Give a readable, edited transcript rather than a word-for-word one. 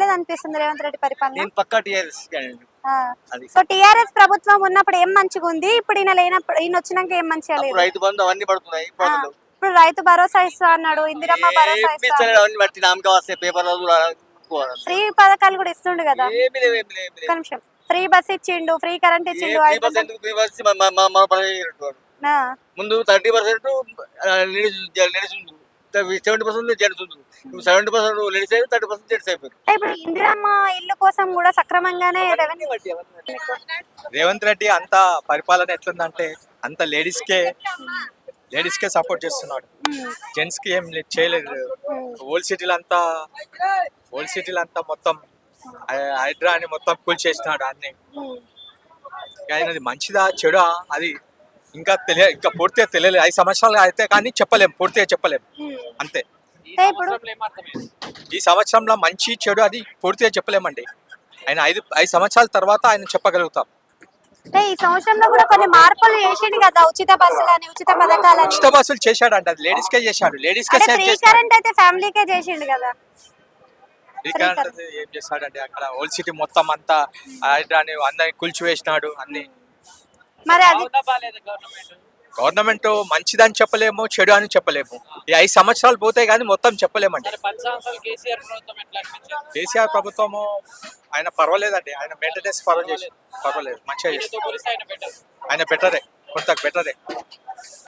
పర్లేదు అనిపిస్తుంది రేవంత్ రెడ్డి పరిపాలన. నేను పక్కా టీఆర్ఎస్ క్యాండిడేట్. అది సో టీఆర్ఎస్ ప్రభుత్వం ఉన్నప్పుడు ఏం మంచిగా ఉంది, ఇప్పుడు ఈయన లేనప్పుడు ఈయన వచ్చినాక ఏం మంచిగా లేదు. అప్పుడు రైతు బంధు అవన్నీ పడుతున్నాయి, ఇప్పుడు అసలు ఇప్పుడు రైతు భరోసా ఇస్తా అన్నాడు, ఇందిరమ్మ భరోసా ఏమి ఇస్తా ఇస్తలేడు. అవన్నీ బట్టి నామకే వస్తాయి, పేపర్లో ఫ్రీ పథకాలు కూడా ఇస్తుండు కదా. ఏమి లేవు, ఏమి లేవు, ఏమి ఒక్క లేవు. నిమిషం, ఫ్రీ బస్ ఇచ్చిండు, ఫ్రీ కరెంట్ ఇచ్చిండు. ఫ్రీ బస్ ఎందుకు? ఫ్రీ బస్ మన పని ముందు 30% లేడీస్, 70% జెంట్స్ ఉంది. 70% లేడీస్ అయిపోయి 30% జెంట్స్ అయిపోయారు. ఇప్పుడు ఇందిరమ్మ ఇల్లు కోసం కూడా సక్రమంగానే రెవెన్యూ. రేవంత్ రెడ్డి అంత పరిపాలన ఎట్లుందంటే అంత లేడీస్కే సపోర్ట్ చేస్తున్నాడు, జెంట్స్ కి ఏం చేయలేదు. ఓల్డ్ సిటీలు అంతా మొత్తం హైడ్రా అని మొత్తం కూల్ చేసినాడు అన్ని. ఆయనది మంచిదా చెడా అది ఇంకా పూర్తిగా తెలియలేదు. 5 సంవత్సరాలు అయితే కానీ చెప్పలేం, పూర్తిగా చెప్పలేం అంతే. ఈ సంవత్సరంలో మంచి చెడు అది పూర్తిగా చెప్పలేమండి. ఆయన 5 సంవత్సరాల తర్వాత ఆయన చెప్పగలుగుతాం. ఈ సంవత్సరంలో కూడా కొన్ని మార్పులు చేసిండు కదా, ఉచిత బస్సులని, ఉచిత పథకాలని. ఉచిత బస్సులు చేశాడు, అది లేడీస్ కే చేశాడు. లేడీస్ కే ఫ్రీ కరెంట్ అయితే ఫ్యామిలీకే చేసిండు కదా. ఏం చేస్తాడంటే అక్కడ ఓల్డ్ సిటీ మొత్తం అంతా హైడ్రాని అందరిని కూల్చివేసినాడు అన్ని. మరి అది గవర్నమెంట్ మంచిదని చెప్పలేము, చెడు అని చెప్పలేము. ఈ 5 సంవత్సరాలు పోతాయి కానీ మొత్తం చెప్పలేమండి. కేసీఆర్ ప్రభుత్వము ఆయన పర్వాలేదండి, ఆయన మెయింటెనెన్స్ పర్వాలేదు, మంచిగా చేస్తారు. ఆయన బెటరే, కొంత బెటరే.